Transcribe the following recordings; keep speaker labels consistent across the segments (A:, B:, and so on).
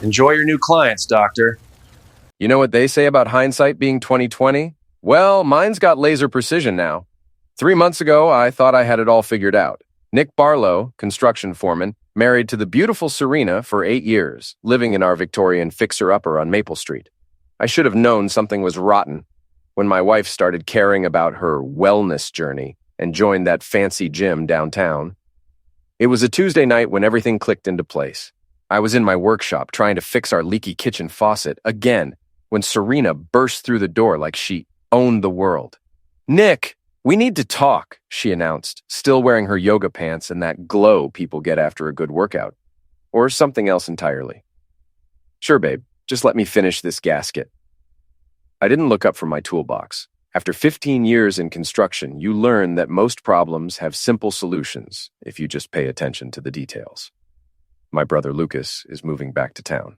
A: Enjoy your new clients, doctor.
B: You know what they say about hindsight being 20/20? Well, mine's got laser precision now. 3 months ago, I thought I had it all figured out. Nick Barlow, construction foreman, married to the beautiful Serena for 8 years, living in our Victorian fixer-upper on Maple Street. I should have known something was rotten when my wife started caring about her wellness journey and joined that fancy gym downtown. It was a Tuesday night when everything clicked into place. I was in my workshop trying to fix our leaky kitchen faucet again when Serena burst through the door like she owned the world. "Nick, we need to talk," she announced, still wearing her yoga pants and that glow people get after a good workout. Or something else entirely. "Sure, babe. Just let me finish this gasket." I didn't look up from my toolbox. After 15 years in construction, you learn that most problems have simple solutions if you just pay attention to the details. My brother Lucas is moving back to town.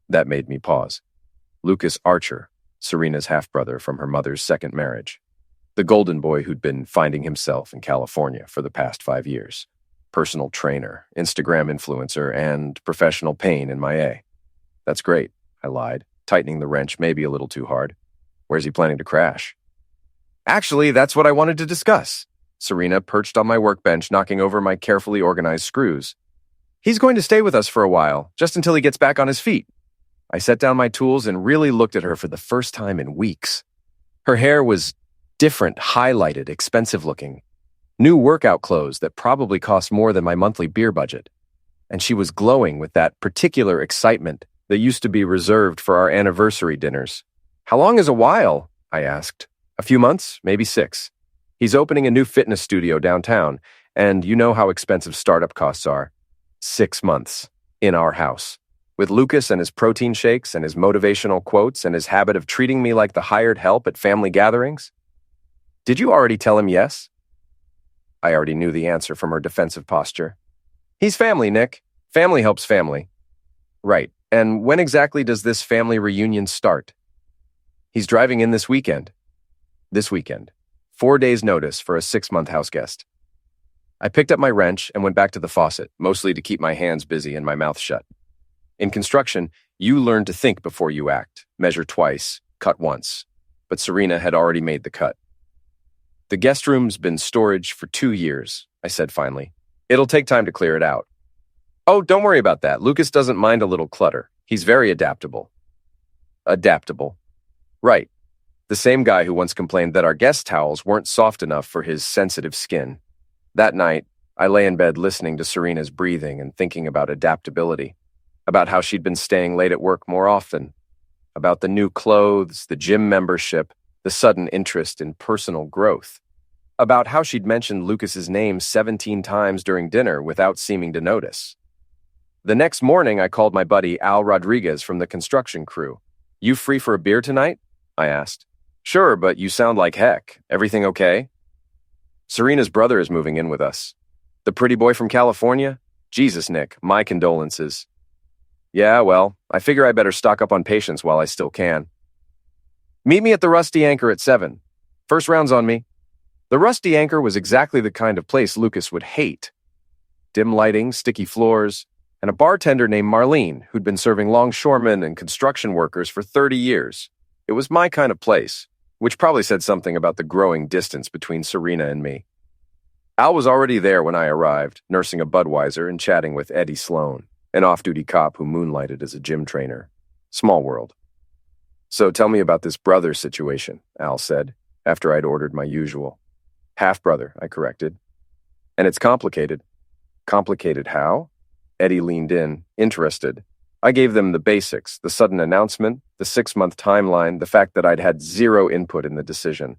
B: That made me pause. Lucas Archer, Serena's half-brother from her mother's second marriage. The golden boy who'd been finding himself in California for the past 5 years. Personal trainer, Instagram influencer, and professional pain in my A. "That's great," I lied, tightening the wrench maybe a little too hard. "Where's he planning to crash?" "Actually, that's what I wanted to discuss." Serena perched on my workbench, knocking over my carefully organized screws. "He's going to stay with us for a while, just until he gets back on his feet." I set down my tools and really looked at her for the first time in weeks. Her hair was different, highlighted, expensive-looking. New workout clothes that probably cost more than my monthly beer budget. And she was glowing with that particular excitement that used to be reserved for our anniversary dinners. "How long is a while?" I asked. "A few months, maybe 6. He's opening a new fitness studio downtown, and you know how expensive startup costs are. 6 months. In our house. With Lucas and his protein shakes and his motivational quotes and his habit of treating me like the hired help at family gatherings." "Did you already tell him yes?" I already knew the answer from her defensive posture. "He's family, Nick. Family helps family." "Right. And when exactly does this family reunion start?" "He's driving in this weekend." This weekend. 4 days' notice for a 6-month house guest. I picked up my wrench and went back to the faucet, mostly to keep my hands busy and my mouth shut. In construction, you learn to think before you act, measure twice, cut once. But Serena had already made the cut. "The guest room's been storage for 2 years, I said finally. "It'll take time to clear it out." "Oh, don't worry about that. Lucas doesn't mind a little clutter. He's very adaptable." Adaptable. Right. The same guy who once complained that our guest towels weren't soft enough for his sensitive skin. That night, I lay in bed listening to Serena's breathing and thinking about adaptability, about how she'd been staying late at work more often, about the new clothes, the gym membership, the sudden interest in personal growth, about how she'd mentioned Lucas's name 17 times during dinner without seeming to notice. The next morning, I called my buddy Al Rodriguez from the construction crew. "You free for a beer tonight?" I asked. "Sure, but you sound like heck. Everything okay?" "Serena's brother is moving in with us." "The pretty boy from California?" "Jesus, Nick, my condolences." "Yeah, well, I figure I better stock up on patience while I still can." "Meet me at the Rusty Anchor at 7. First round's on me." The Rusty Anchor was exactly the kind of place Lucas would hate. Dim lighting, sticky floors, and a bartender named Marlene who'd been serving longshoremen and construction workers for 30 years. It was my kind of place, which probably said something about the growing distance between Serena and me. Al was already there when I arrived, nursing a Budweiser and chatting with Eddie Sloan, an off-duty cop who moonlighted as a gym trainer. Small world. "So tell me about this brother situation," Al said, after I'd ordered my usual. "Half-brother," I corrected. "And it's complicated." "Complicated how?" Eddie leaned in, interested. I gave them the basics, the sudden announcement, the 6-month timeline, the fact that I'd had zero input in the decision.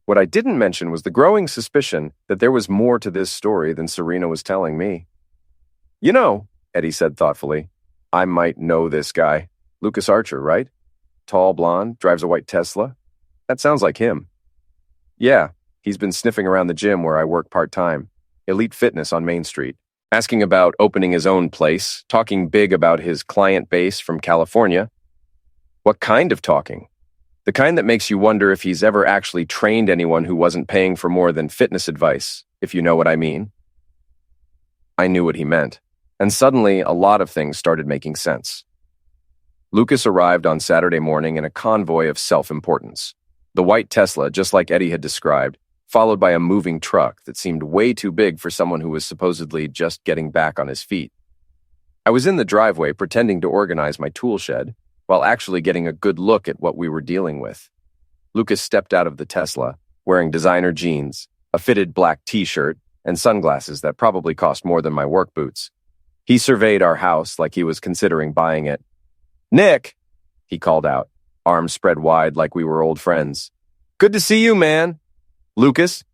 B: What I didn't mention was the growing suspicion that there was more to this story than Serena was telling me. "You know," Eddie said thoughtfully, "I might know this guy. Lucas Archer, right? Tall, blonde, drives a white Tesla. That sounds like him." "Yeah, he's been sniffing around the gym where I work part-time. Elite Fitness on Main Street. Asking about opening his own place, talking big about his client base from California." "What kind of talking?" "The kind that makes you wonder if he's ever actually trained anyone who wasn't paying for more than fitness advice, if you know what I mean." I knew what he meant. And suddenly, a lot of things started making sense. Lucas arrived on Saturday morning in a convoy of self-importance. The white Tesla, just like Eddie had described, followed by a moving truck that seemed way too big for someone who was supposedly just getting back on his feet. I was in the driveway pretending to organize my tool shed, while actually getting a good look at what we were dealing with. Lucas stepped out of the Tesla, wearing designer jeans, a fitted black t-shirt, and sunglasses that probably cost more than my work boots. He surveyed our house like he was considering buying it. "Nick," he called out, arms spread wide like we were old friends. "Good to see you, man." "Lucas?"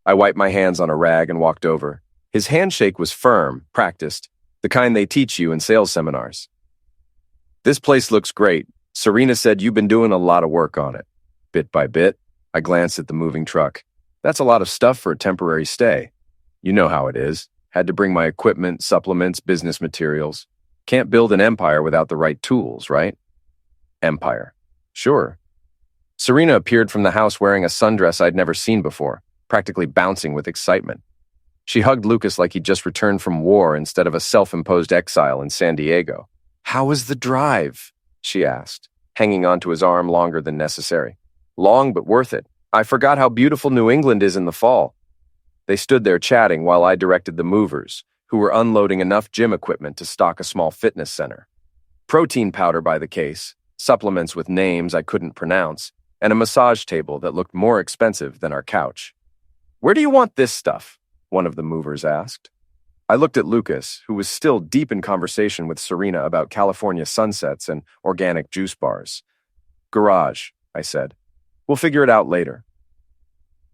B: I wiped my hands on a rag and walked over. His handshake was firm, practiced, the kind they teach you in sales seminars. "This place looks great. Serena said you've been doing a lot of work on it." Bit by bit, I glanced at the moving truck. That's a lot of stuff for a temporary stay. You know how it is. Had to bring my equipment, supplements, business materials. Can't build an empire without the right tools, right? Empire. Sure. Serena appeared from the house wearing a sundress I'd never seen before, practically bouncing with excitement. She hugged Lucas like he'd just returned from war instead of a self-imposed exile in San Diego. "How was the drive?" she asked, hanging onto his arm longer than necessary. "Long, but worth it. I forgot how beautiful New England is in the fall." They stood there chatting while I directed the movers, who were unloading enough gym equipment to stock a small fitness center. Protein powder by the case, supplements with names I couldn't pronounce, and a massage table that looked more expensive than our couch. "Where do you want this stuff?" one of the movers asked. I looked at Lucas, who was still deep in conversation with Serena about California sunsets and organic juice bars. "Garage," I said. "We'll figure it out later."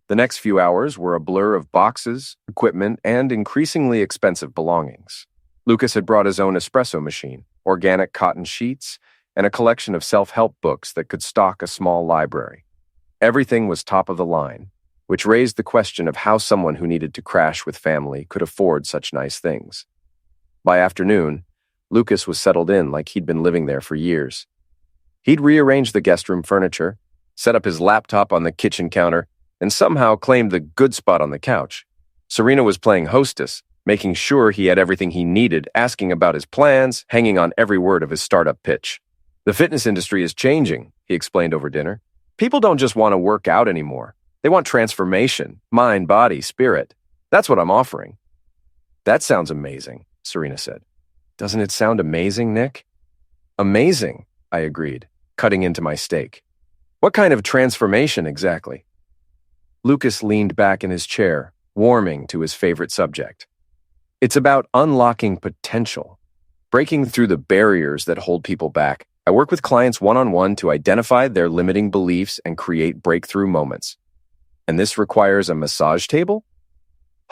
B: The next few hours were a blur of boxes, equipment, and increasingly expensive belongings. Lucas had brought his own espresso machine, organic cotton sheets, and a collection of self-help books that could stock a small library. Everything was top of the line, which raised the question of how someone who needed to crash with family could afford such nice things. By afternoon, Lucas was settled in like he'd been living there for years. He'd rearranged the guest room furniture, set up his laptop on the kitchen counter, and somehow claimed the good spot on the couch. Serena was playing hostess, making sure he had everything he needed, asking about his plans, hanging on every word of his startup pitch. "The fitness industry is changing," he explained over dinner. "People don't just want to work out anymore. They want transformation, mind, body, spirit. That's what I'm offering." "That sounds amazing," Serena said. "Doesn't it sound amazing, Nick?" "Amazing," I agreed, cutting into my steak. "What kind of transformation exactly?" Lucas leaned back in his chair, warming to his favorite subject. "It's about unlocking potential, breaking through the barriers that hold people back. I work with clients one-on-one to identify their limiting beliefs and create breakthrough moments. And this requires a massage table?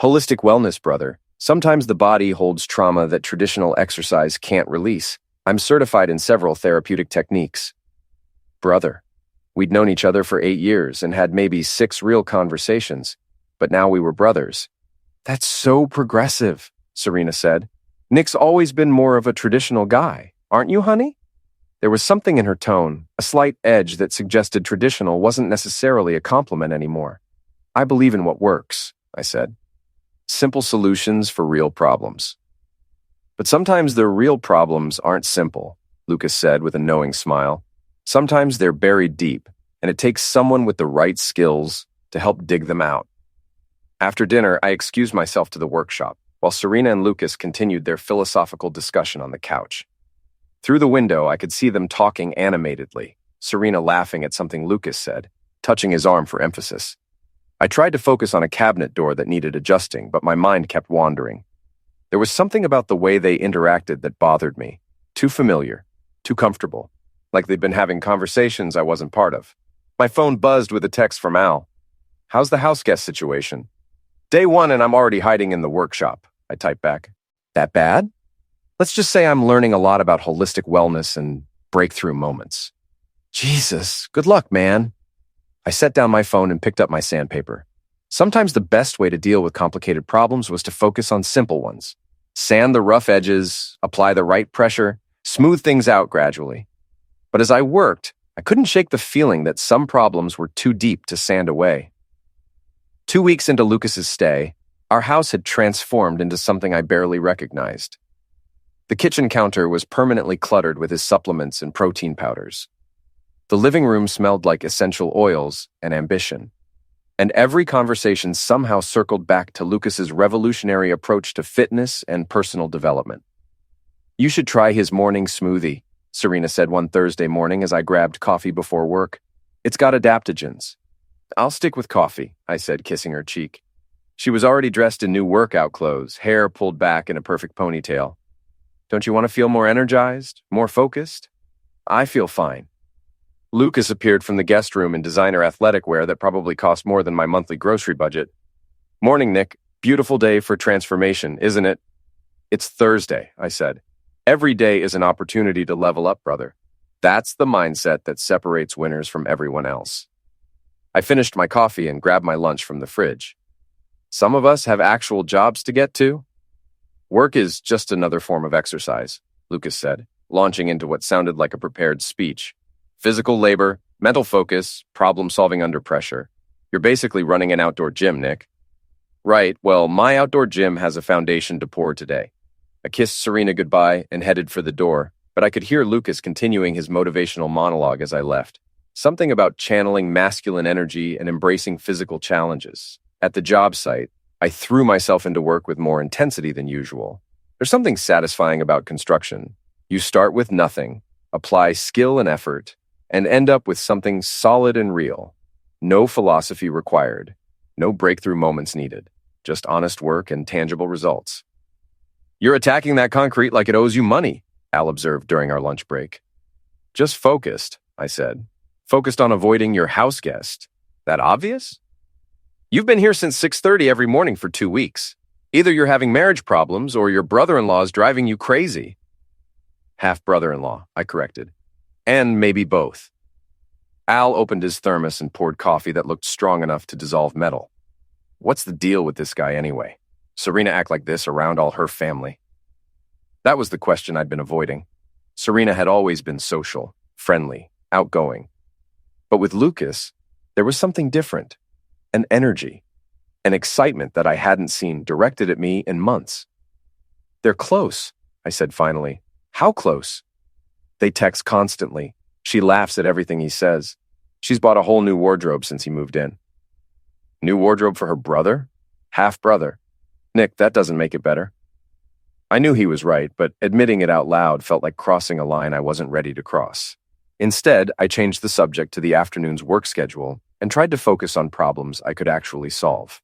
B: Holistic wellness, brother. Sometimes the body holds trauma that traditional exercise can't release. I'm certified in several therapeutic techniques." "Brother, we'd known each other for 8 years and had maybe 6 real conversations, but now we were brothers." "That's so progressive," Serena said. "Nick's always been more of a traditional guy, aren't you, honey?" There was something in her tone, a slight edge that suggested traditional wasn't necessarily a compliment anymore. "I believe in what works," I said. "Simple solutions for real problems." "But sometimes the real problems aren't simple," Lucas said with a knowing smile. "Sometimes they're buried deep, and it takes someone with the right skills to help dig them out." After dinner, I excused myself to the workshop, while Serena and Lucas continued their philosophical discussion on the couch. Through the window, I could see them talking animatedly, Serena laughing at something Lucas said, touching his arm for emphasis. I tried to focus on a cabinet door that needed adjusting, but my mind kept wandering. There was something about the way they interacted that bothered me. Too familiar, too comfortable, like they'd been having conversations I wasn't part of. My phone buzzed with a text from Al. "How's the house guest situation?" "Day 1 and I'm already hiding in the workshop," I typed back. "That bad?" "Let's just say I'm learning a lot about holistic wellness and breakthrough moments." "Jesus, good luck, man." I set down my phone and picked up my sandpaper. Sometimes the best way to deal with complicated problems was to focus on simple ones. Sand the rough edges, apply the right pressure, smooth things out gradually. But as I worked, I couldn't shake the feeling that some problems were too deep to sand away. 2 weeks into Lucas's stay, our house had transformed into something I barely recognized. The kitchen counter was permanently cluttered with his supplements and protein powders. The living room smelled like essential oils and ambition. And every conversation somehow circled back to Lucas's revolutionary approach to fitness and personal development. "You should try his morning smoothie," Serena said one Thursday morning as I grabbed coffee before work. "It's got adaptogens." "I'll stick with coffee," I said, kissing her cheek. She was already dressed in new workout clothes, hair pulled back in a perfect ponytail. "Don't you want to feel more energized, more focused?" "I feel fine." Lucas appeared from the guest room in designer athletic wear that probably cost more than my monthly grocery budget. "Morning, Nick. Beautiful day for transformation, isn't it?" "It's Thursday," I said. "Every day is an opportunity to level up, brother." That's the mindset that separates winners from everyone else. I finished my coffee and grabbed my lunch from the fridge. Some of us have actual jobs to get to. "Work is just another form of exercise," Lucas said, launching into what sounded like a prepared speech. "Physical labor, mental focus, problem-solving under pressure. You're basically running an outdoor gym, Nick." "Right, well, my outdoor gym has a foundation to pour today." I kissed Serena goodbye and headed for the door, but I could hear Lucas continuing his motivational monologue as I left. Something about channeling masculine energy and embracing physical challenges. At the job site, I threw myself into work with more intensity than usual. There's something satisfying about construction. You start with nothing, apply skill and effort, and end up with something solid and real. No philosophy required. No breakthrough moments needed. Just honest work and tangible results. "You're attacking that concrete like it owes you money," Al observed during our lunch break. "Just focused," I said. "Focused on avoiding your house guest. That obvious? You've been here since 6:30 every morning for 2 weeks. Either you're having marriage problems or your brother-in-law's driving you crazy." "Half brother-in-law," I corrected. "And maybe both." Al opened his thermos and poured coffee that looked strong enough to dissolve metal. What's the deal with this guy anyway? Serena act like this around all her family? That was the question I'd been avoiding. Serena had always been social, friendly, outgoing. But with Lucas, there was something different. An energy, an excitement that I hadn't seen directed at me in months. "They're close," I said finally. "How close?" "They text constantly. She laughs at everything he says. She's bought a whole new wardrobe since he moved in." "New wardrobe for her brother? Half-brother. Nick, that doesn't make it better." I knew he was right, but admitting it out loud felt like crossing a line I wasn't ready to cross. Instead, I changed the subject to the afternoon's work schedule and tried to focus on problems I could actually solve.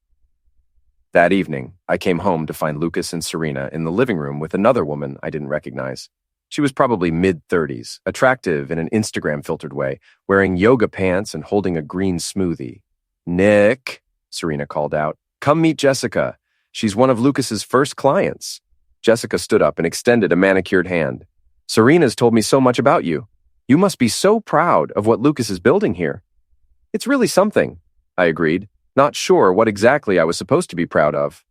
B: That evening, I came home to find Lucas and Serena in the living room with another woman I didn't recognize. She was probably mid-30s, attractive in an Instagram-filtered way, wearing yoga pants and holding a green smoothie. "Nick," Serena called out, "come meet Jessica. She's one of Lucas's first clients." Jessica stood up and extended a manicured hand. "Serena's told me so much about you. You must be so proud of what Lucas is building here." "It's really something," I agreed, not sure what exactly I was supposed to be proud of.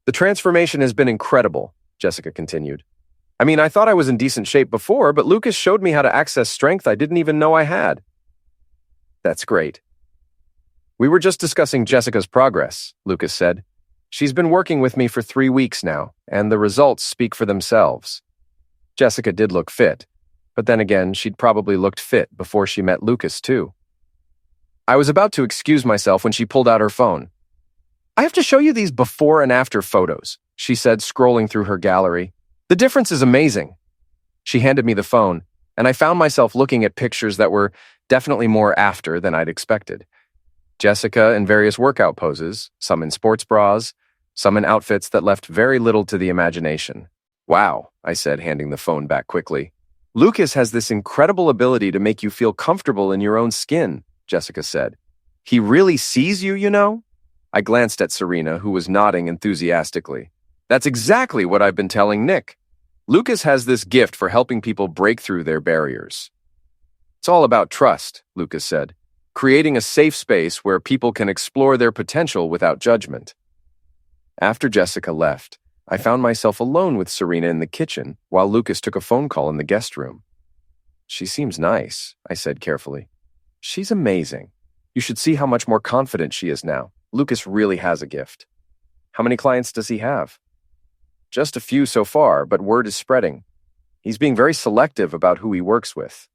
B: "The transformation has been incredible," Jessica continued. "I mean, I thought I was in decent shape before, but Lucas showed me how to access strength I didn't even know I had." "That's great." "We were just discussing Jessica's progress," Lucas said. "She's been working with me for 3 weeks now, and the results speak for themselves." Jessica did look fit, but then again, she'd probably looked fit before she met Lucas, too. I was about to excuse myself when she pulled out her phone. "I have to show you these before and after photos," she said, scrolling through her gallery. "The difference is amazing." She handed me the phone, and I found myself looking at pictures that were definitely more after than I'd expected. Jessica in various workout poses, some in sports bras, some in outfits that left very little to the imagination. "Wow," I said, handing the phone back quickly. "Lucas has this incredible ability to make you feel comfortable in your own skin," Jessica said. "He really sees you, you know?" I glanced at Serena, who was nodding enthusiastically. "That's exactly what I've been telling Nick. Lucas has this gift for helping people break through their barriers." "It's all about trust," Lucas said, "creating a safe space where people can explore their potential without judgment." After Jessica left, I found myself alone with Serena in the kitchen while Lucas took a phone call in the guest room. "She seems nice," I said carefully. "She's amazing. You should see how much more confident she is now. Lucas really has a gift." "How many clients does he have?" Just a few so far, but word is spreading. He's being very selective about who he works with.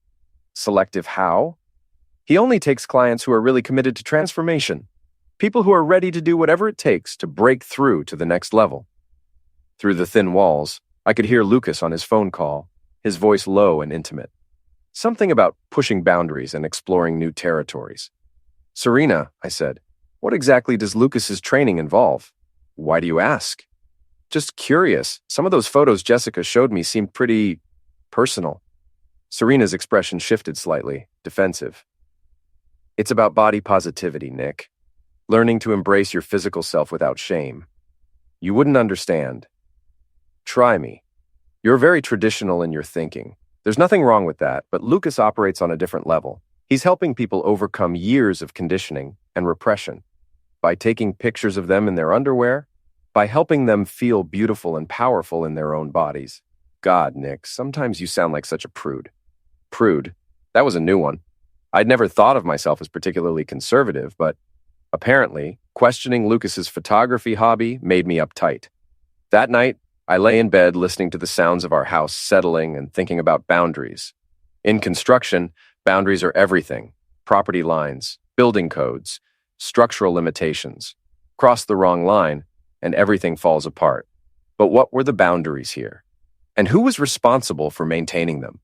B: Selective how? He only takes clients who are really committed to transformation. People who are ready to do whatever it takes to break through to the next level. Through the thin walls, I could hear Lucas on his phone call, his voice low and intimate. Something about pushing boundaries and exploring new territories. Serena, I said, what exactly does Lucas's training involve? Why do you ask? Just curious. Some of those photos Jessica showed me seemed pretty personal. Serena's expression shifted slightly, defensive. It's about body positivity, Nick. Learning to embrace your physical self without shame. You wouldn't understand. Try me. You're very traditional in your thinking. There's nothing wrong with that, but Lucas operates on a different level. He's helping people overcome years of conditioning and repression. By taking pictures of them in their underwear, by helping them feel beautiful and powerful in their own bodies. God, Nick, sometimes you sound like such a prude. Prude? That was a new one. I'd never thought of myself as particularly conservative, but apparently, questioning Lucas's photography hobby made me uptight. That night, I lay in bed listening to the sounds of our house settling and thinking about boundaries. In construction, boundaries are everything. Property lines, building codes, structural limitations. Cross the wrong line, and everything falls apart. But what were the boundaries here? And who was responsible for maintaining them?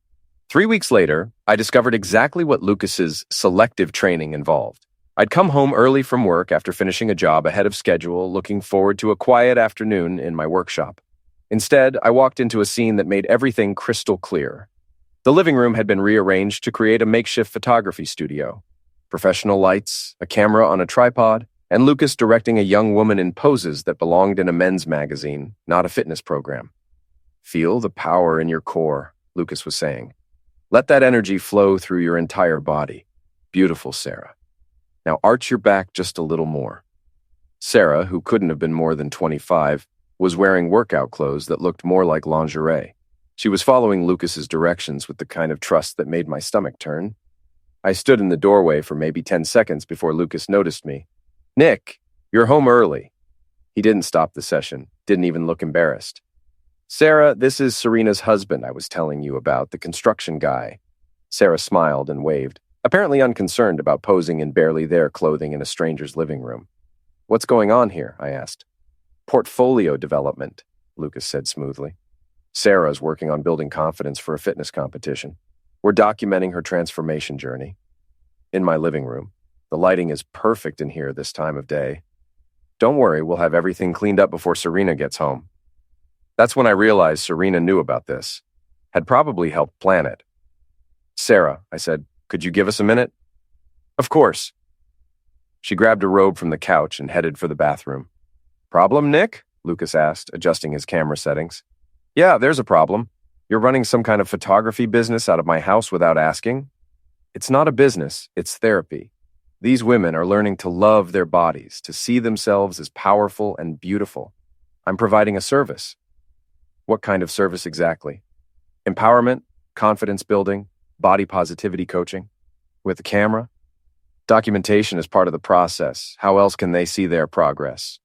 B: 3 weeks later, I discovered exactly what Lucas's selective training involved. I'd come home early from work after finishing a job ahead of schedule, looking forward to a quiet afternoon in my workshop. Instead, I walked into a scene that made everything crystal clear. The living room had been rearranged to create a makeshift photography studio. Professional lights, a camera on a tripod, and Lucas directing a young woman in poses that belonged in a men's magazine, not a fitness program. Feel the power in your core, Lucas was saying. Let that energy flow through your entire body. Beautiful, Sarah. Now arch your back just a little more. Sarah, who couldn't have been more than 25, was wearing workout clothes that looked more like lingerie. She was following Lucas's directions with the kind of trust that made my stomach turn. I stood in the doorway for maybe 10 seconds before Lucas noticed me. Nick, you're home early. He didn't stop the session, didn't even look embarrassed. Sarah, this is Serena's husband I was telling you about, the construction guy. Sarah smiled and waved, apparently unconcerned about posing in barely there clothing in a stranger's living room. What's going on here? I asked. Portfolio development, Lucas said smoothly. Sarah's working on building confidence for a fitness competition. We're documenting her transformation journey. In my living room. The lighting is perfect in here this time of day. Don't worry, we'll have everything cleaned up before Serena gets home. That's when I realized Serena knew about this, had probably helped plan it. Sarah, I said, could you give us a minute? Of course. She grabbed a robe from the couch and headed for the bathroom. Problem, Nick? Lucas asked, adjusting his camera settings. Yeah, there's a problem. You're running some kind of photography business out of my house without asking? It's not a business, it's therapy. These women are learning to love their bodies, to see themselves as powerful and beautiful. I'm providing a service. What kind of service exactly? Empowerment, confidence building, body positivity coaching? With a camera? Documentation is part of the process. How else can they see their progress?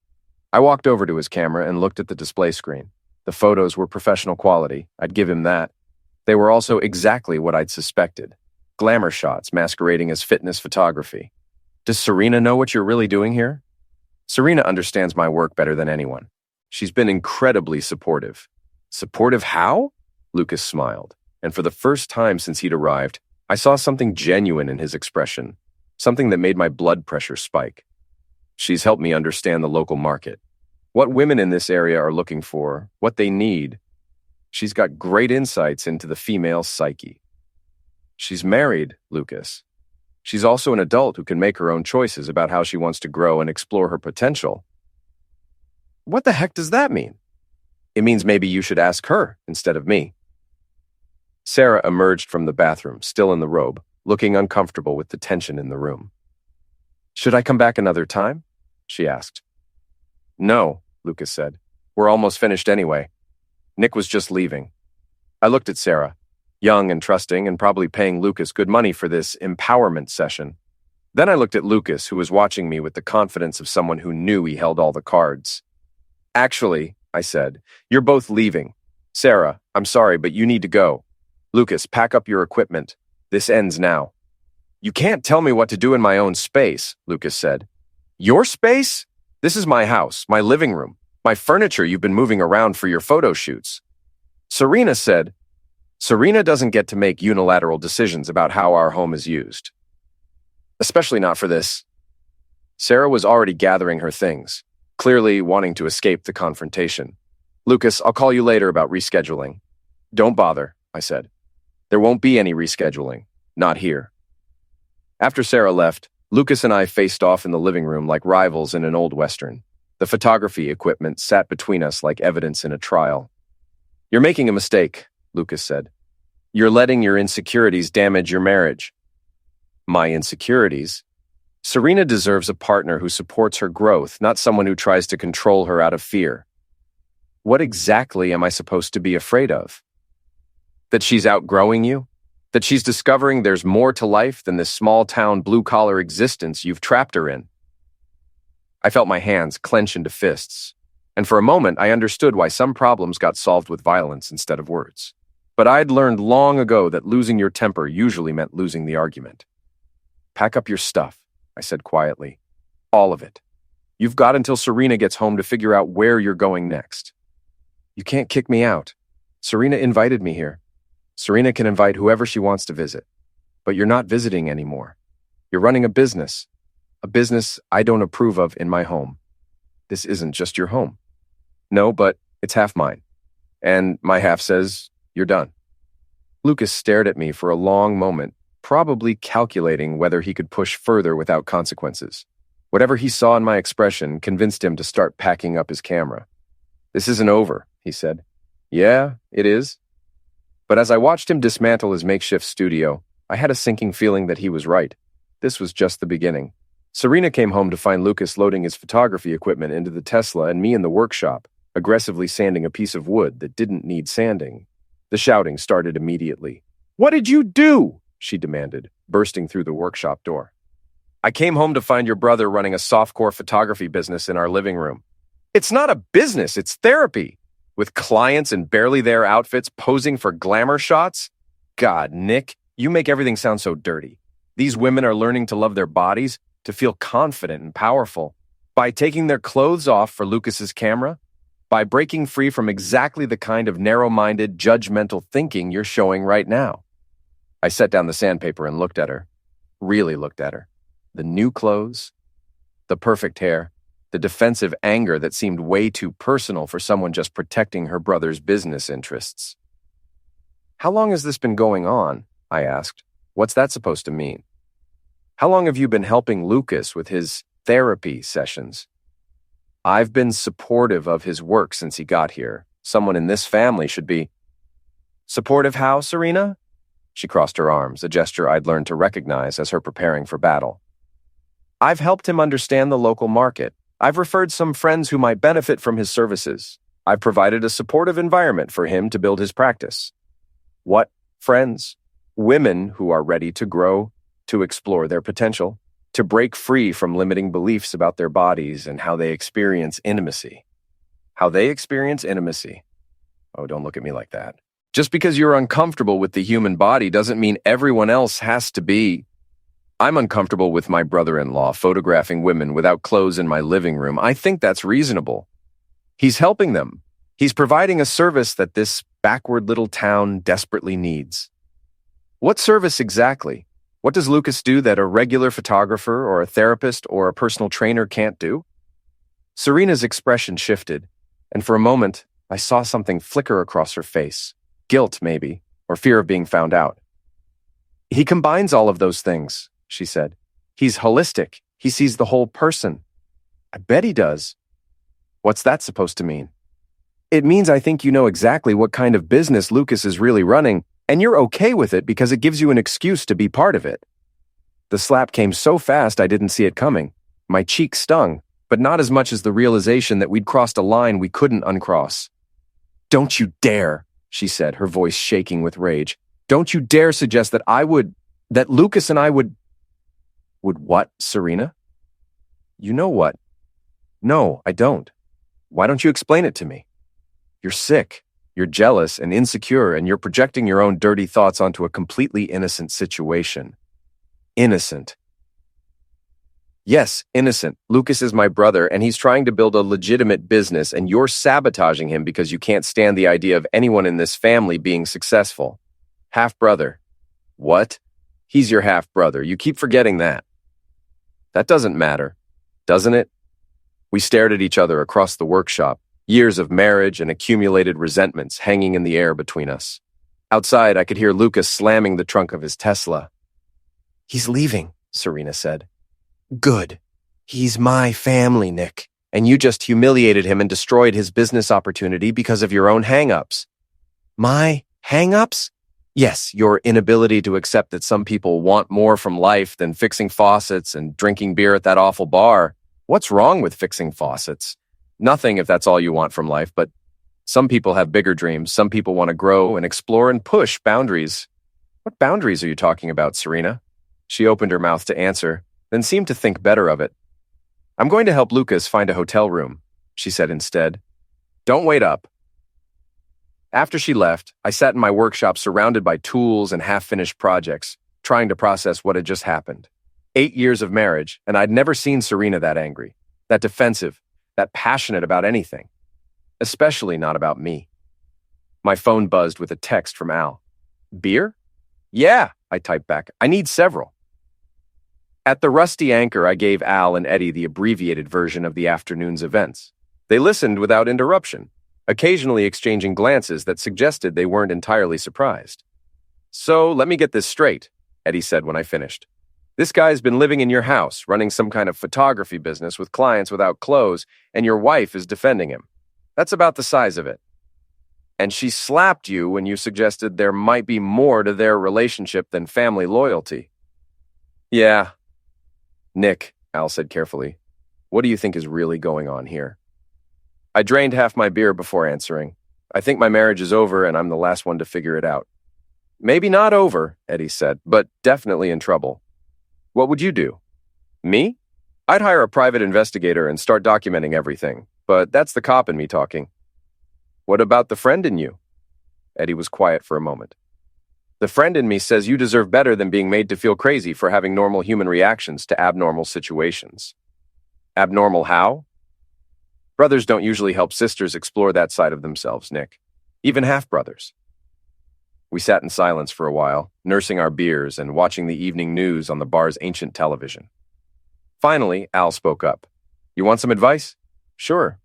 B: I walked over to his camera and looked at the display screen. The photos were professional quality. I'd give him that. They were also exactly what I'd suspected. Glamour shots masquerading as fitness photography. Does Serena know what you're really doing here? Serena understands my work better than anyone. She's been incredibly supportive. Supportive how? Lucas smiled, and for the first time since he'd arrived, I saw something genuine in his expression, something that made my blood pressure spike. She's helped me understand the local market, what women in this area are looking for, what they need. She's got great insights into the female psyche. She's married, Lucas. She's also an adult who can make her own choices about how she wants to grow and explore her potential. What the heck does that mean? It means maybe you should ask her instead of me. Sarah emerged from the bathroom, still in the robe, looking uncomfortable with the tension in the room. Should I come back another time? She asked. No, Lucas said. We're almost finished anyway. Nick was just leaving. I looked at Sarah, young and trusting and probably paying Lucas good money for this empowerment session. Then I looked at Lucas, who was watching me with the confidence of someone who knew he held all the cards. Actually, I said. You're both leaving. Sarah, I'm sorry, but you need to go. Lucas, pack up your equipment. This ends now. You can't tell me what to do in my own space, Lucas said. Your space? This is my house, my living room, my furniture you've been moving around for your photo shoots. Serena said, Serena doesn't get to make unilateral decisions about how our home is used. Especially not for this. Sarah was already gathering her things, clearly wanting to escape the confrontation. Lucas, I'll call you later about rescheduling. Don't bother, I said. There won't be any rescheduling. Not here. After Sarah left, Lucas and I faced off in the living room like rivals in an old Western. The photography equipment sat between us like evidence in a trial. You're making a mistake, Lucas said. You're letting your insecurities damage your marriage. My insecurities? Serena deserves a partner who supports her growth, not someone who tries to control her out of fear. What exactly am I supposed to be afraid of? That she's outgrowing you? That she's discovering there's more to life than this small-town blue-collar existence you've trapped her in? I felt my hands clench into fists, and for a moment I understood why some problems got solved with violence instead of words. But I'd learned long ago that losing your temper usually meant losing the argument. Pack up your stuff, I said quietly. All of it. You've got until Serena gets home to figure out where you're going next. You can't kick me out. Serena invited me here. Serena can invite whoever she wants to visit. But you're not visiting anymore. You're running a business I don't approve of in my home. This isn't just your home. No, but it's half mine. And my half says, you're done. Lucas stared at me for a long moment, probably calculating whether he could push further without consequences. Whatever he saw in my expression convinced him to start packing up his camera. This isn't over, he said. Yeah, it is. But as I watched him dismantle his makeshift studio, I had a sinking feeling that he was right. This was just the beginning. Serena came home to find Lucas loading his photography equipment into the Tesla and me in the workshop, aggressively sanding a piece of wood that didn't need sanding. The shouting started immediately. What did you do? She demanded, bursting through the workshop door. I came home to find your brother running a softcore photography business in our living room. It's not a business, it's therapy. With clients in barely there outfits posing for glamour shots? God, Nick, you make everything sound so dirty. These women are learning to love their bodies, to feel confident and powerful. By taking their clothes off for Lucas's camera? By breaking free from exactly the kind of narrow-minded, judgmental thinking you're showing right now. I set down the sandpaper and looked at her. Really looked at her. The new clothes, the perfect hair, the defensive anger that seemed way too personal for someone just protecting her brother's business interests. How long has this been going on? I asked. What's that supposed to mean? How long have you been helping Lucas with his therapy sessions? I've been supportive of his work since he got here. Someone in this family should be. Supportive how, Serena? She crossed her arms, a gesture I'd learned to recognize as her preparing for battle. I've helped him understand the local market. I've referred some friends who might benefit from his services. I've provided a supportive environment for him to build his practice. What friends? Women who are ready to grow, to explore their potential, to break free from limiting beliefs about their bodies and how they experience intimacy. How they experience intimacy. Oh, don't look at me like that. Just because you're uncomfortable with the human body doesn't mean everyone else has to be. I'm uncomfortable with my brother-in-law photographing women without clothes in my living room. I think that's reasonable. He's helping them. He's providing a service that this backward little town desperately needs. What service exactly? What does Lucas do that a regular photographer or a therapist or a personal trainer can't do? Serena's expression shifted, and for a moment, I saw something flicker across her face. Guilt, maybe, or fear of being found out. He combines all of those things, she said. He's holistic. He sees the whole person. I bet he does. What's that supposed to mean? It means I think you know exactly what kind of business Lucas is really running, and you're okay with it because it gives you an excuse to be part of it. The slap came so fast I didn't see it coming. My cheek stung, but not as much as the realization that we'd crossed a line we couldn't uncross. Don't you dare, she said, her voice shaking with rage. Don't you dare suggest that Lucas and I would what, Serena? You know what? No, I don't. Why don't you explain it to me? You're sick. You're jealous and insecure, and you're projecting your own dirty thoughts onto a completely innocent situation. Innocent. Yes, innocent. Lucas is my brother, and he's trying to build a legitimate business, and you're sabotaging him because you can't stand the idea of anyone in this family being successful. Half-brother. What? He's your half-brother. You keep forgetting that. That doesn't matter, doesn't it? We stared at each other across the workshop, years of marriage and accumulated resentments hanging in the air between us. Outside, I could hear Lucas slamming the trunk of his Tesla. He's leaving, Serena said. Good. He's my family, Nick. And you just humiliated him and destroyed his business opportunity because of your own hang-ups. My hang-ups? Yes, your inability to accept that some people want more from life than fixing faucets and drinking beer at that awful bar. What's wrong with fixing faucets? Nothing if that's all you want from life, but some people have bigger dreams. Some people want to grow and explore and push boundaries. What boundaries are you talking about, Serena? She opened her mouth to answer, then seemed to think better of it. I'm going to help Lucas find a hotel room, she said instead. Don't wait up. After she left, I sat in my workshop surrounded by tools and half-finished projects, trying to process what had just happened. 8 years of marriage, and I'd never seen Serena that angry, that defensive, that passionate about anything. Especially not about me. My phone buzzed with a text from Al. Beer? Yeah, I typed back. I need several. At the Rusty Anchor, I gave Al and Eddie the abbreviated version of the afternoon's events. They listened without interruption, occasionally exchanging glances that suggested they weren't entirely surprised. So, let me get this straight, Eddie said when I finished. This guy's been living in your house, running some kind of photography business with clients without clothes, and your wife is defending him. That's about the size of it. And she slapped you when you suggested there might be more to their relationship than family loyalty. Yeah. Nick, Al said carefully, what do you think is really going on here? I drained half my beer before answering. I think my marriage is over and I'm the last one to figure it out. Maybe not over, Eddie said, but definitely in trouble. What would you do? Me? I'd hire a private investigator and start documenting everything, but that's the cop in me talking. What about the friend in you? Eddie was quiet for a moment. The friend in me says you deserve better than being made to feel crazy for having normal human reactions to abnormal situations. Abnormal how? Brothers don't usually help sisters explore that side of themselves, Nick. Even half-brothers. We sat in silence for a while, nursing our beers and watching the evening news on the bar's ancient television. Finally, Al spoke up. You want some advice? Sure.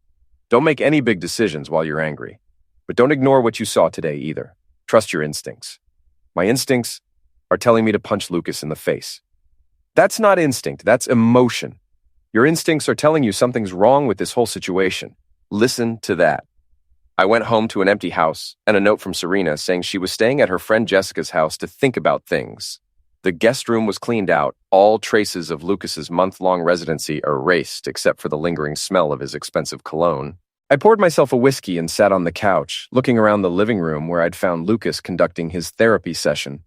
B: Don't make any big decisions while you're angry. But don't ignore what you saw today either. Trust your instincts. My instincts are telling me to punch Lucas in the face. That's not instinct, that's emotion. Your instincts are telling you something's wrong with this whole situation. Listen to that. I went home to an empty house and a note from Serena saying she was staying at her friend Jessica's house to think about things. The guest room was cleaned out, all traces of Lucas's month-long residency erased except for the lingering smell of his expensive cologne. I poured myself a whiskey and sat on the couch, looking around the living room where I'd found Lucas conducting his therapy session.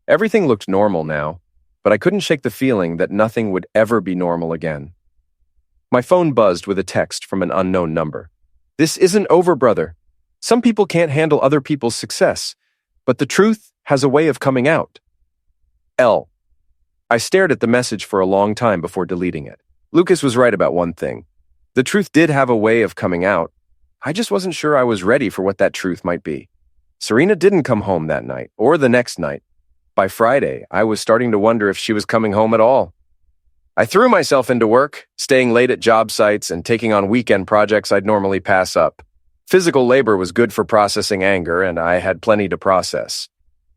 B: Everything looked normal now, but I couldn't shake the feeling that nothing would ever be normal again. My phone buzzed with a text from an unknown number. This isn't over, brother. Some people can't handle other people's success, but the truth has a way of coming out. L. I stared at the message for a long time before deleting it. Lucas was right about one thing. The truth did have a way of coming out. I just wasn't sure I was ready for what that truth might be. Serena didn't come home that night, or the next night. By Friday, I was starting to wonder if she was coming home at all. I threw myself into work, staying late at job sites and taking on weekend projects I'd normally pass up. Physical labor was good for processing anger, and I had plenty to process.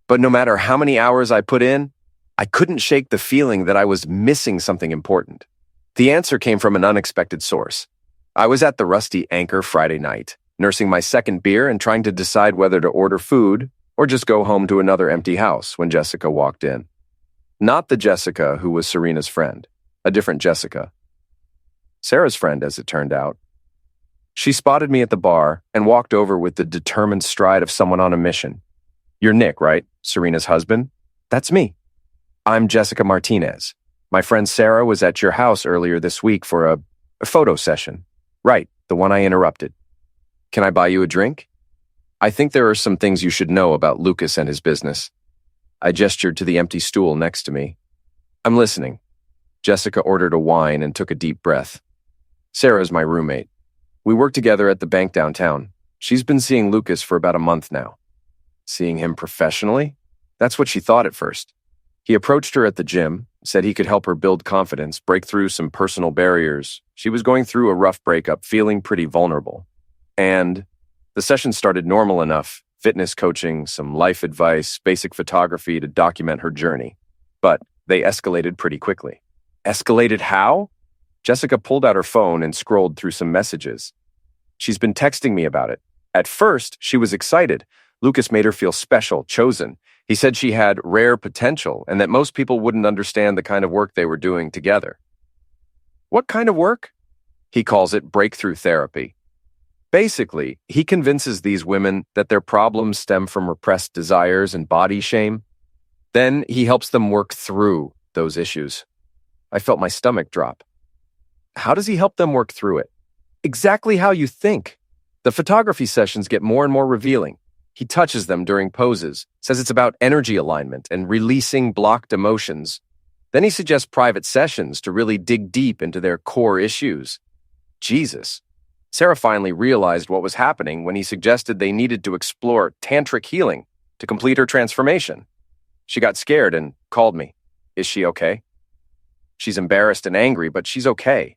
B: But no matter how many hours I put in, I couldn't shake the feeling that I was missing something important. The answer came from an unexpected source. I was at the Rusty Anchor Friday night, nursing my second beer and trying to decide whether to order food or just go home to another empty house when Jessica walked in. Not the Jessica who was Serena's friend, a different Jessica. Sarah's friend, as it turned out. She spotted me at the bar and walked over with the determined stride of someone on a mission. You're Nick, right? Serena's husband? That's me. I'm Jessica Martinez. My friend Sarah was at your house earlier this week for a photo session. Right, the one I interrupted. Can I buy you a drink? I think there are some things you should know about Lucas and his business. I gestured to the empty stool next to me. I'm listening. Jessica ordered a wine and took a deep breath. Sarah's my roommate. We work together at the bank downtown. She's been seeing Lucas for about a month now. Seeing him professionally? That's what she thought at first. He approached her at the gym, said he could help her build confidence, break through some personal barriers. She was going through a rough breakup, feeling pretty vulnerable. And the session started normal enough, fitness coaching, some life advice, basic photography to document her journey. But they escalated pretty quickly. Escalated how? Jessica pulled out her phone and scrolled through some messages. She's been texting me about it. At first, she was excited. Lucas made her feel special, chosen. He said she had rare potential and that most people wouldn't understand the kind of work they were doing together. What kind of work? He calls it breakthrough therapy. Basically, he convinces these women that their problems stem from repressed desires and body shame. Then he helps them work through those issues. I felt my stomach drop. How does he help them work through it? Exactly how you think. The photography sessions get more and more revealing. He touches them during poses, says it's about energy alignment and releasing blocked emotions. Then he suggests private sessions to really dig deep into their core issues. Jesus. Sarah finally realized what was happening when he suggested they needed to explore tantric healing to complete her transformation. She got scared and called me. Is she okay? She's embarrassed and angry, but she's okay.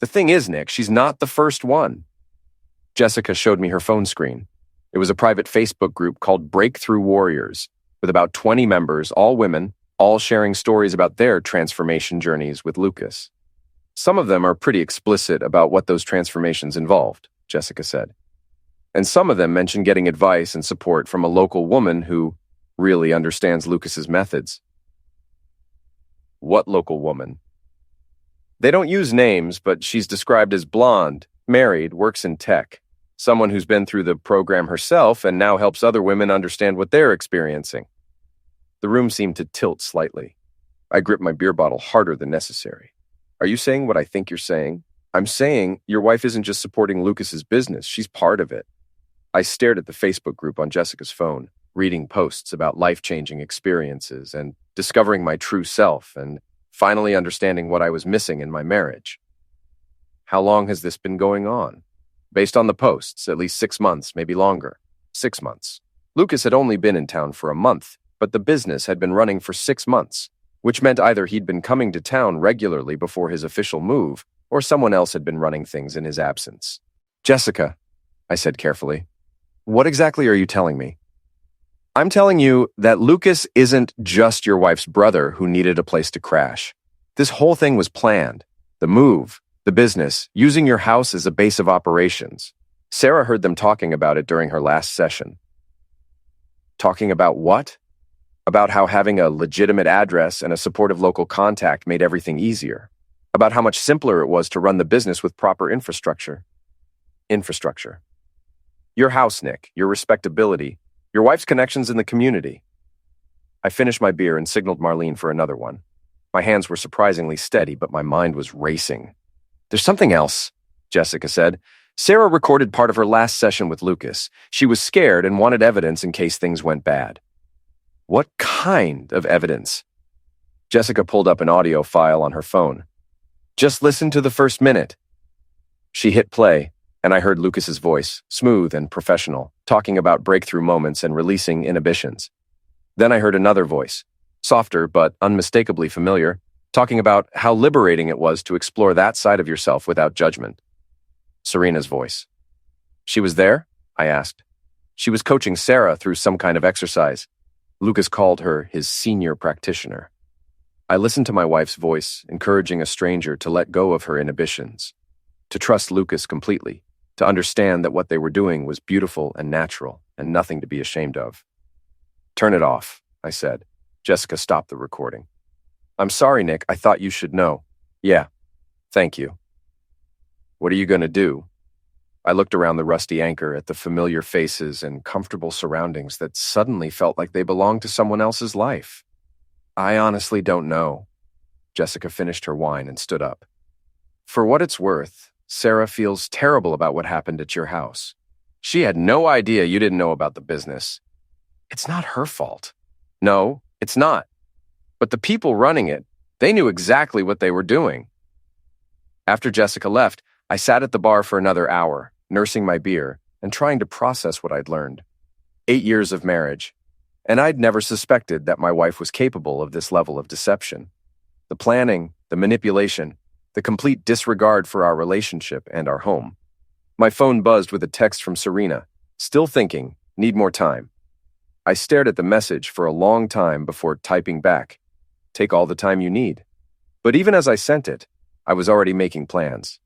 B: The thing is, Nick, she's not the first one. Jessica showed me her phone screen. It was a private Facebook group called Breakthrough Warriors, with about 20 members, all women, all sharing stories about their transformation journeys with Lucas. Some of them are pretty explicit about what those transformations involved, Jessica said. And some of them mention getting advice and support from a local woman who really understands Lucas's methods. What local woman? They don't use names, but she's described as blonde, married, works in tech. Someone who's been through the program herself and now helps other women understand what they're experiencing. The room seemed to tilt slightly. I gripped my beer bottle harder than necessary. Are you saying what I think you're saying? I'm saying your wife isn't just supporting Lucas's business, she's part of it. I stared at the Facebook group on Jessica's phone, reading posts about life-changing experiences and discovering my true self and finally understanding what I was missing in my marriage. How long has this been going on? Based on the posts, at least 6 months, maybe longer. 6 months. Lucas had only been in town for a month, but the business had been running for 6 months, which meant either he'd been coming to town regularly before his official move, or someone else had been running things in his absence. Jessica, I said carefully, what exactly are you telling me? I'm telling you that Lucas isn't just your wife's brother who needed a place to crash. This whole thing was planned. The move, the business, using your house as a base of operations. Sarah heard them talking about it during her last session. Talking about what? About how having a legitimate address and a supportive local contact made everything easier. About how much simpler it was to run the business with proper infrastructure. Infrastructure. Your house, Nick, your respectability, your wife's connections in the community. I finished my beer and signaled Marlene for another one. My hands were surprisingly steady, but my mind was racing. There's something else, Jessica said. Sarah recorded part of her last session with Lucas. She was scared and wanted evidence in case things went bad. What kind of evidence? Jessica pulled up an audio file on her phone. Just listen to the first minute. She hit play, and I heard Lucas's voice, smooth and professional, talking about breakthrough moments and releasing inhibitions. Then I heard another voice, softer but unmistakably familiar, talking about how liberating it was to explore that side of yourself without judgment. Serena's voice. She was there? I asked. She was coaching Sarah through some kind of exercise. Lucas called her his senior practitioner. I listened to my wife's voice, encouraging a stranger to let go of her inhibitions, to trust Lucas completely, to understand that what they were doing was beautiful and natural and nothing to be ashamed of. Turn it off, I said. Jessica stopped the recording. I'm sorry, Nick. I thought you should know. Yeah, thank you. What are you going to do? I looked around the rusty anchor at the familiar faces and comfortable surroundings that suddenly felt like they belonged to someone else's life. I honestly don't know. Jessica finished her wine and stood up. For what it's worth, Sarah feels terrible about what happened at your house. She had no idea you didn't know about the business. It's not her fault. No, it's not. But the people running it, they knew exactly what they were doing. After Jessica left, I sat at the bar for another hour, nursing my beer and trying to process what I'd learned. 8 years of marriage, and I'd never suspected that my wife was capable of this level of deception. The planning, the manipulation, the complete disregard for our relationship and our home. My phone buzzed with a text from Serena. Still thinking, need more time. I stared at the message for a long time before typing back. Take all the time you need. But even as I sent it, I was already making plans.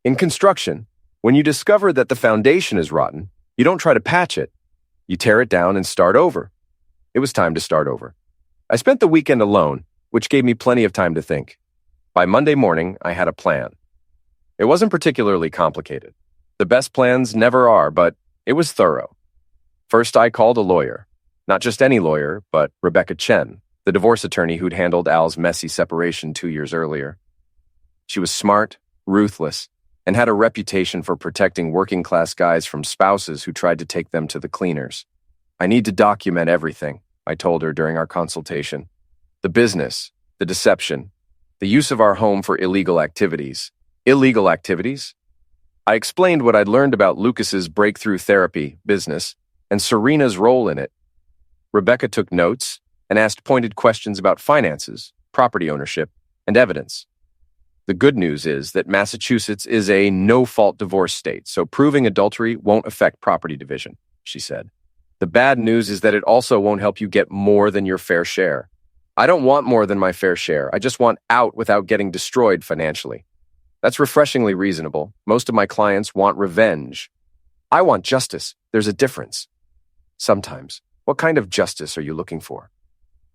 B: In construction, when you discover that the foundation is rotten, you don't try to patch it. You tear it down and start over. It was time to start over. I spent the weekend alone, which gave me plenty of time to think. By Monday morning, I had a plan. It wasn't particularly complicated. The best plans never are, but it was thorough. First, I called a lawyer. Not just any lawyer, but Rebecca Chen, the divorce attorney who'd handled Al's messy separation 2 years earlier. She was smart, ruthless, and had a reputation for protecting working-class guys from spouses who tried to take them to the cleaners. I need to document everything, I told her during our consultation. The business, the deception, the use of our home for illegal activities. Illegal activities? I explained what I'd learned about Lucas's breakthrough therapy business and Serena's role in it. Rebecca took notes and asked pointed questions about finances, property ownership, and evidence. The good news is that Massachusetts is a no-fault divorce state, so proving adultery won't affect property division, she said. The bad news is that it also won't help you get more than your fair share. I don't want more than my fair share. I just want out without getting destroyed financially. That's refreshingly reasonable. Most of my clients want revenge. I want justice. There's a difference. Sometimes. What kind of justice are you looking for?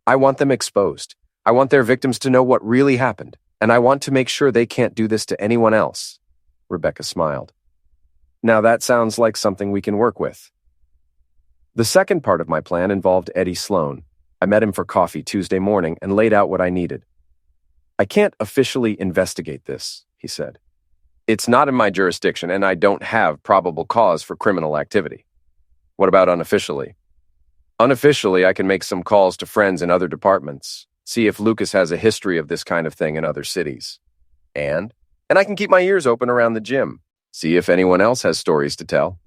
B: I want them exposed. I want their victims to know what really happened. And I want to make sure they can't do this to anyone else. Rebecca smiled. Now that sounds like something we can work with. The second part of my plan involved Eddie Sloan. I met him for coffee Tuesday morning and laid out what I needed. I can't officially investigate this, he said. It's not in my jurisdiction and I don't have probable cause for criminal activity. What about unofficially? Unofficially, I can make some calls to friends in other departments. See if Lucas has a history of this kind of thing in other cities. And I can keep my ears open around the gym. See if anyone else has stories to tell.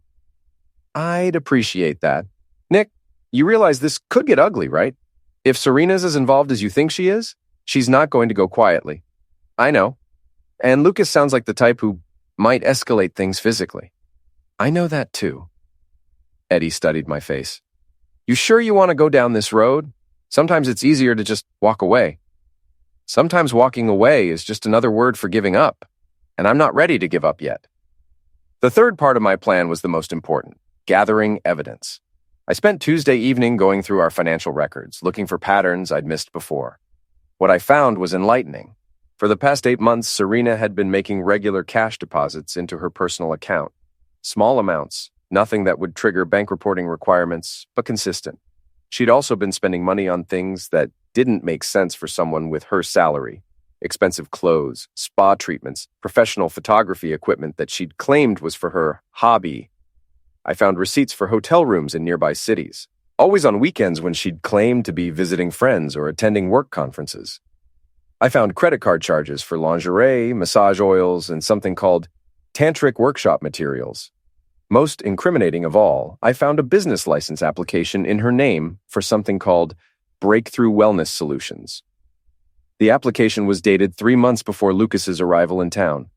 B: I'd appreciate that. Nick, you realize this could get ugly, right? If Serena's as involved as you think she is, she's not going to go quietly. I know. And Lucas sounds like the type who might escalate things physically. I know that too. Eddie studied my face. You sure you want to go down this road? Sometimes it's easier to just walk away. Sometimes walking away is just another word for giving up, and I'm not ready to give up yet. The third part of my plan was the most important, gathering evidence. I spent Tuesday evening going through our financial records, looking for patterns I'd missed before. What I found was enlightening. For the past 8 months, Serena had been making regular cash deposits into her personal account. Small amounts, nothing that would trigger bank reporting requirements, but consistent. She'd also been spending money on things that didn't make sense for someone with her salary. Expensive clothes, spa treatments, professional photography equipment that she'd claimed was for her hobby. I found receipts for hotel rooms in nearby cities, always on weekends when she'd claimed to be visiting friends or attending work conferences. I found credit card charges for lingerie, massage oils, and something called tantric workshop materials. Most incriminating of all, I found a business license application in her name for something called Breakthrough Wellness Solutions. The application was dated 3 months before Lucas's arrival in town.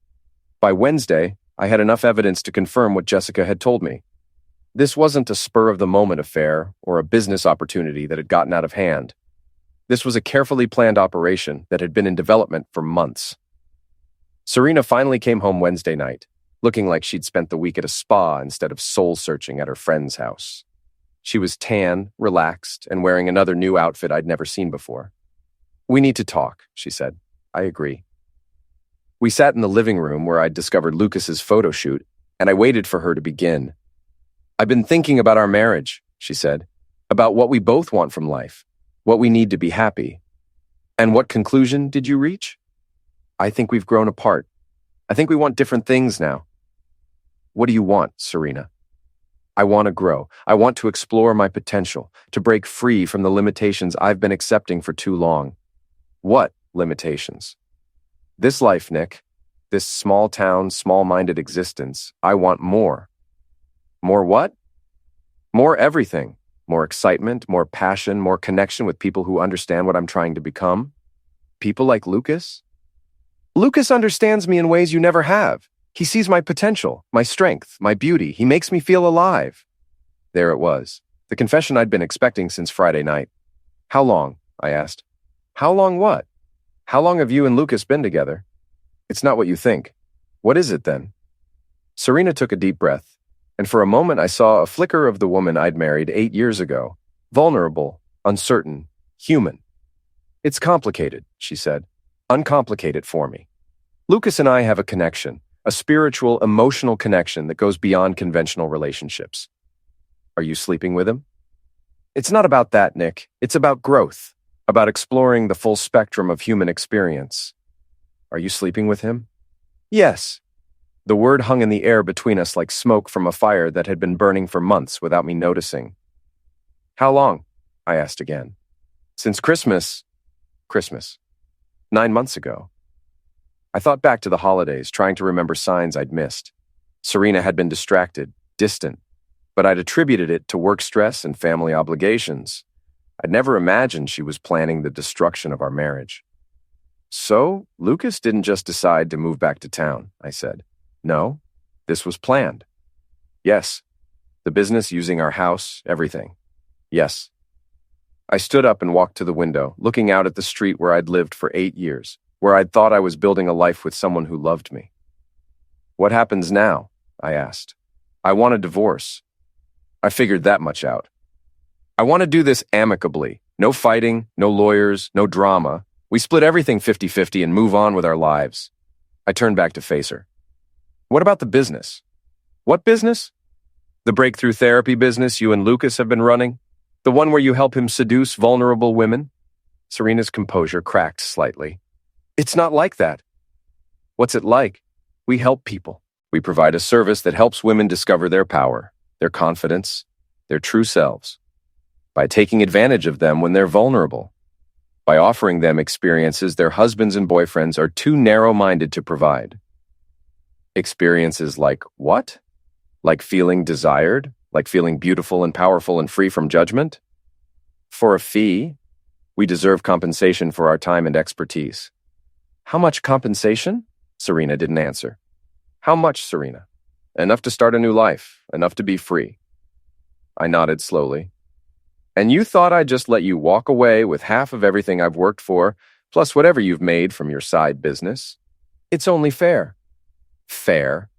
B: By Wednesday, I had enough evidence to confirm what Jessica had told me. This wasn't a spur-of-the-moment affair or a business opportunity that had gotten out of hand. This was a carefully planned operation that had been in development for months. Serena finally came home Wednesday night, looking like she'd spent the week at a spa instead of soul-searching at her friend's house. She was tan, relaxed, and wearing another new outfit I'd never seen before. We need to talk, she said. I agree. We sat in the living room where I'd discovered Lucas's photo shoot, and I waited for her to begin. I've been thinking about our marriage, she said, about what we both want from life, what we need to be happy. And what conclusion did you reach? I think we've grown apart. I think we want different things now. What do you want, Serena? I want to grow. I want to explore my potential, to break free from the limitations I've been accepting for too long. What limitations? This life, Nick. This small town, small-minded existence. I want more. More what? More everything. More excitement, more passion, more connection with people who understand what I'm trying to become. People like Lucas? Lucas understands me in ways you never have. He sees my potential, my strength, my beauty. He makes me feel alive. There it was, the confession I'd been expecting since Friday night. How long? I asked. How long what? How long have you and Lucas been together? It's not what you think. What is it then? Serena took a deep breath, and for a moment I saw a flicker of the woman I'd married 8 years ago. Vulnerable, uncertain, human. It's complicated, she said. Uncomplicate it for me. Lucas and I have a connection, a spiritual, emotional connection that goes beyond conventional relationships. Are you sleeping with him? It's not about that, Nick. It's about growth, about exploring the full spectrum of human experience. Are you sleeping with him? Yes. The word hung in the air between us like smoke from a fire that had been burning for months without me noticing. How long? I asked again. Since Christmas. 9 months ago. I thought back to the holidays, trying to remember signs I'd missed. Serena had been distracted, distant, but I'd attributed it to work stress and family obligations. I'd never imagined she was planning the destruction of our marriage. So, Lucas didn't just decide to move back to town, I said. No, this was planned. Yes, the business using our house, everything. Yes. I stood up and walked to the window, looking out at the street where I'd lived for 8 years, where I'd thought I was building a life with someone who loved me. What happens now? I asked. I want a divorce. I figured that much out. I want to do this amicably. No fighting, no lawyers, no drama. We split everything 50-50 and move on with our lives. I turned back to face her. What about the business? What business? The breakthrough therapy business you and Lucas have been running? The one where you help him seduce vulnerable women? Serena's composure cracked slightly. It's not like that. What's it like? We help people. We provide a service that helps women discover their power, their confidence, their true selves, by taking advantage of them when they're vulnerable, by offering them experiences their husbands and boyfriends are too narrow-minded to provide. Experiences like what? Like feeling desired? Like feeling beautiful and powerful and free from judgment? For a fee, we deserve compensation for our time and expertise. How much compensation? Serena didn't answer. How much, Serena? Enough to start a new life, enough to be free. I nodded slowly. And you thought I'd just let you walk away with half of everything I've worked for, plus whatever you've made from your side business? It's only fair. Fair?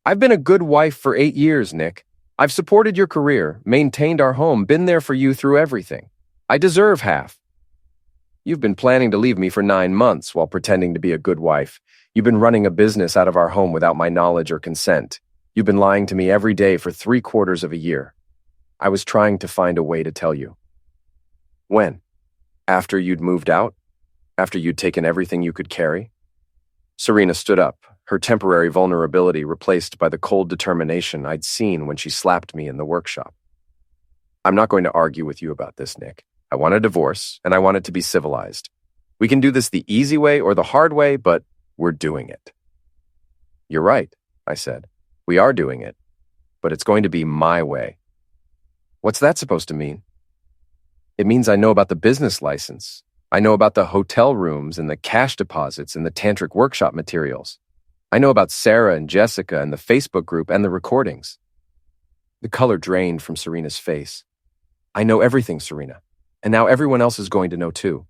B: I've been a good wife for 8 years, Nick. I've supported your career, maintained our home, been there for you through everything. I deserve half. You've been planning to leave me for 9 months while pretending to be a good wife. You've been running a business out of our home without my knowledge or consent. You've been lying to me every day for 3/4 of a year. I was trying to find a way to tell you. When? After you'd moved out? After you'd taken everything you could carry? Serena stood up, her temporary vulnerability replaced by the cold determination I'd seen when she slapped me in the workshop. I'm not going to argue with you about this, Nick. I want a divorce, and I want it to be civilized. We can do this the easy way or the hard way, but we're doing it. You're right, I said. We are doing it, but it's going to be my way. What's that supposed to mean? It means I know about the business license. I know about the hotel rooms and the cash deposits and the tantric workshop materials. I know about Sarah and Jessica and the Facebook group and the recordings. The color drained from Serena's face. I know everything, Serena, and now everyone else is going to know too.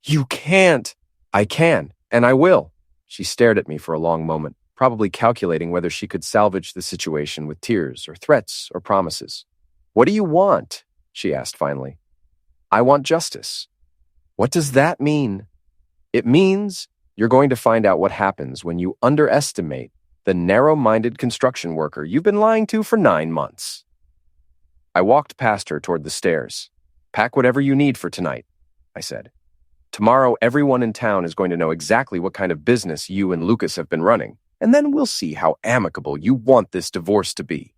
B: You can't. I can, and I will. She stared at me for a long moment, probably calculating whether she could salvage the situation with tears or threats or promises. What do you want? She asked finally. I want justice. What does that mean? It means you're going to find out what happens when you underestimate the narrow-minded construction worker you've been lying to for 9 months. I walked past her toward the stairs. Pack whatever you need for tonight, I said. Tomorrow, everyone in town is going to know exactly what kind of business you and Lucas have been running, and then we'll see how amicable you want this divorce to be.